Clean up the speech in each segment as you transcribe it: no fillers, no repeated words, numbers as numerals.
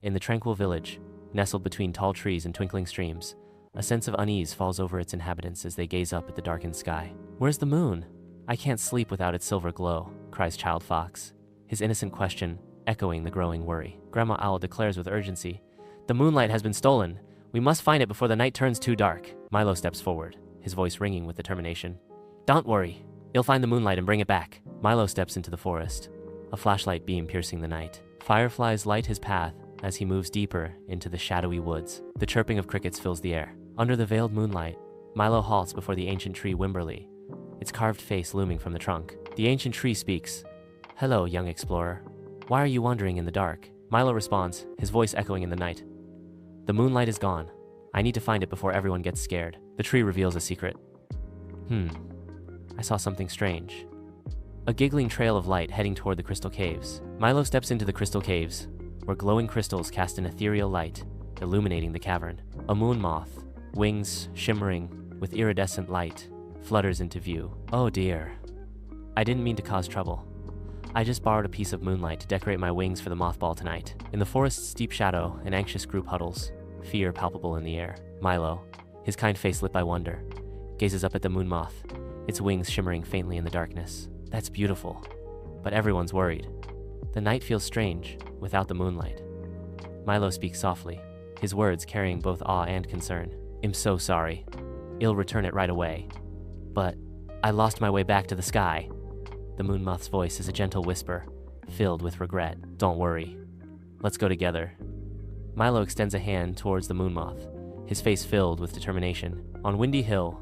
In the tranquil village, nestled between tall trees and twinkling streams, a sense of unease falls over its inhabitants as they gaze up at the darkened sky. "Where's the moon? I can't sleep without its silver glow," cries Child Fox, his innocent question echoing the growing worry. Grandma Owl declares with urgency, "The moonlight has been stolen. We must find it before the night turns too dark." Milo steps forward, his voice ringing with determination. "Don't worry. You'll find the moonlight and bring it back." Milo steps into the forest, a flashlight beam piercing the night. Fireflies light his path as he moves deeper into the shadowy woods. The chirping of crickets fills the air. Under the veiled moonlight, Milo halts before the ancient tree Wimberley, its carved face looming from the trunk. The ancient tree speaks. "Hello, young explorer. Why are you wandering in the dark?" Milo responds, his voice echoing in the night. "The moonlight is gone. I need to find it before everyone gets scared." The tree reveals a secret. I saw something strange. A giggling trail of light heading toward the crystal caves. Milo steps into the crystal caves, where glowing crystals cast an ethereal light, illuminating the cavern. A moon moth, wings shimmering with iridescent light, flutters into view. "Oh dear. I didn't mean to cause trouble. I just borrowed a piece of moonlight to decorate my wings for the mothball tonight." In the forest's deep shadow, an anxious group huddles, fear palpable in the air. Milo, his kind face lit by wonder, gazes up at the moon moth, its wings shimmering faintly in the darkness. "That's beautiful, but everyone's worried. The night feels strange without the moonlight." Milo speaks softly, his words carrying both awe and concern. "I'm so sorry. I'll return it right away. But I lost my way back to the sky." The moon moth's voice is a gentle whisper, filled with regret. "Don't worry. Let's go together." Milo extends a hand towards the moon moth, his face filled with determination. On Windy Hill,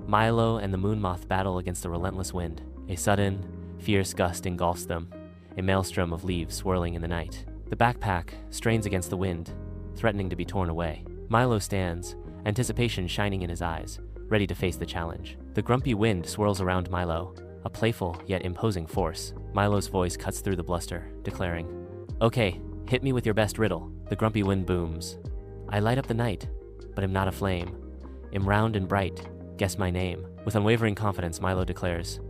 Milo and the moon moth battle against the relentless wind. A sudden, fierce gust engulfs them, a maelstrom of leaves swirling in the night. The backpack strains against the wind, threatening to be torn away. Milo stands, anticipation shining in his eyes, ready to face the challenge. The grumpy wind swirls around Milo, a playful yet imposing force. Milo's voice cuts through the bluster, declaring, "Okay, hit me with your best riddle." The grumpy wind booms. "I light up the night, but am not a flame. Am round and bright, guess my name." With unwavering confidence, Milo declares,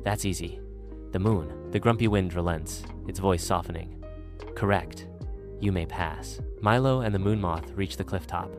"That's easy. The moon." The grumpy wind relents, its voice softening. "Correct. You may pass." Milo and the moon moth reach the cliff top,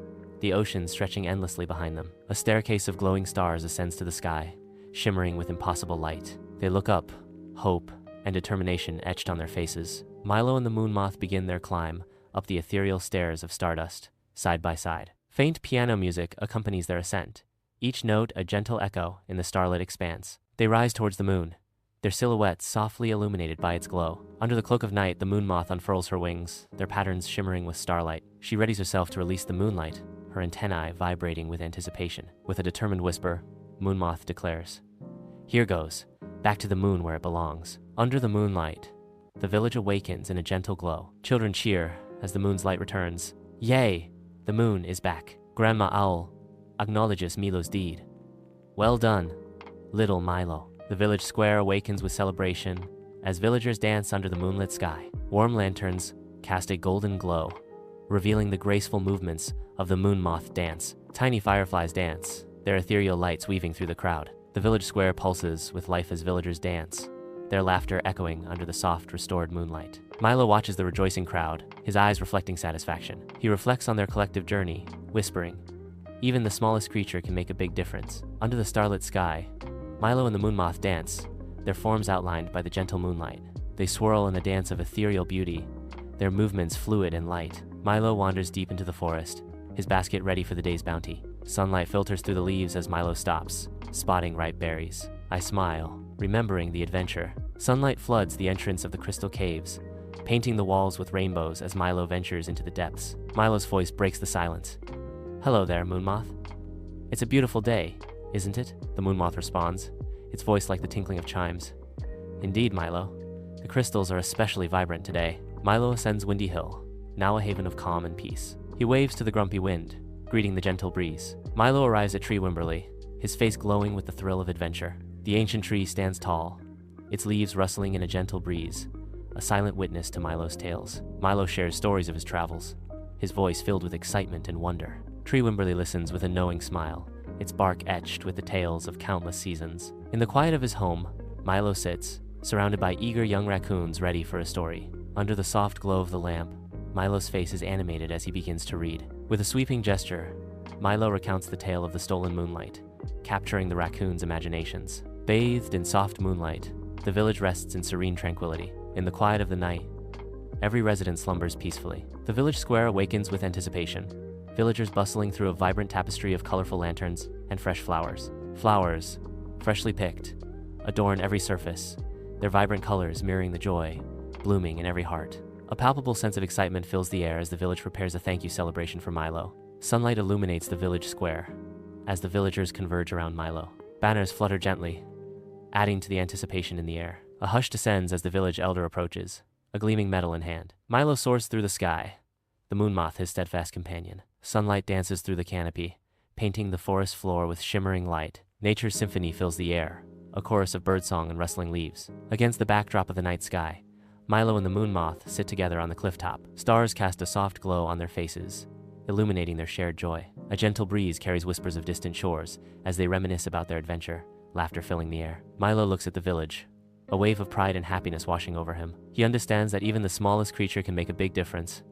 the ocean stretching endlessly behind them. A staircase of glowing stars ascends to the sky, shimmering with impossible light. They look up, hope and determination etched on their faces. Milo and the moon moth begin their climb up the ethereal stairs of stardust, side by side. Faint piano music accompanies their ascent, each note a gentle echo in the starlit expanse. They rise towards the moon, their silhouettes softly illuminated by its glow. Under the cloak of night, the moon moth unfurls her wings, their patterns shimmering with starlight. She readies herself to release the moonlight, her antennae vibrating with anticipation. With a determined whisper, Moon Moth declares, "Here goes, back to the moon where it belongs." Under the moonlight, the village awakens in a gentle glow. Children cheer as the moon's light returns. "Yay! The moon is back." Grandma Owl acknowledges Milo's deed. "Well done, little Milo." The village square awakens with celebration as villagers dance under the moonlit sky. Warm lanterns cast a golden glow, revealing the graceful movements of the moon moth dance. Tiny fireflies dance, their ethereal lights weaving through the crowd. The village square pulses with life as villagers dance, their laughter echoing under the soft, restored moonlight. Milo watches the rejoicing crowd, his eyes reflecting satisfaction. He reflects on their collective journey, whispering, "Even the smallest creature can make a big difference." Under the starlit sky, Milo and the moon moth dance, their forms outlined by the gentle moonlight. They swirl in a dance of ethereal beauty, their movements fluid and light. Milo wanders deep into the forest, his basket ready for the day's bounty. Sunlight filters through the leaves as Milo stops, spotting ripe berries. I smile, remembering the adventure. Sunlight floods the entrance of the crystal caves, painting the walls with rainbows as Milo ventures into the depths. Milo's voice breaks the silence. "Hello there, moon moth. It's a beautiful day, isn't it?" The moon moth responds, its voice like the tinkling of chimes. "Indeed, Milo. The crystals are especially vibrant today." Milo ascends Windy Hill, now a haven of calm and peace. He waves to the grumpy wind, greeting the gentle breeze. Milo arrives at Tree Wimberley, his face glowing with the thrill of adventure. The ancient tree stands tall, its leaves rustling in a gentle breeze, a silent witness to Milo's tales. Milo shares stories of his travels, his voice filled with excitement and wonder. Tree Wimberley listens with a knowing smile, its bark etched with the tales of countless seasons. In the quiet of his home, Milo sits, surrounded by eager young raccoons ready for a story. Under the soft glow of the lamp, Milo's face is animated as he begins to read. With a sweeping gesture, Milo recounts the tale of the stolen moonlight, capturing the raccoon's imaginations. Bathed in soft moonlight, the village rests in serene tranquility. In the quiet of the night, every resident slumbers peacefully. The village square awakens with anticipation, villagers bustling through a vibrant tapestry of colorful lanterns and fresh flowers. Flowers, freshly picked, adorn every surface, their vibrant colors mirroring the joy blooming in every heart. A palpable sense of excitement fills the air as the village prepares a thank you celebration for Milo. Sunlight illuminates the village square as the villagers converge around Milo. Banners flutter gently, adding to the anticipation in the air. A hush descends as the village elder approaches, a gleaming medal in hand. Milo soars through the sky, the moon moth his steadfast companion. Sunlight dances through the canopy, painting the forest floor with shimmering light. Nature's symphony fills the air, a chorus of birdsong and rustling leaves. Against the backdrop of the night sky, Milo and the moon moth sit together on the clifftop. Stars cast a soft glow on their faces, illuminating their shared joy. A gentle breeze carries whispers of distant shores as they reminisce about their adventure, laughter filling the air. Milo looks at the village, a wave of pride and happiness washing over him. He understands that even the smallest creature can make a big difference,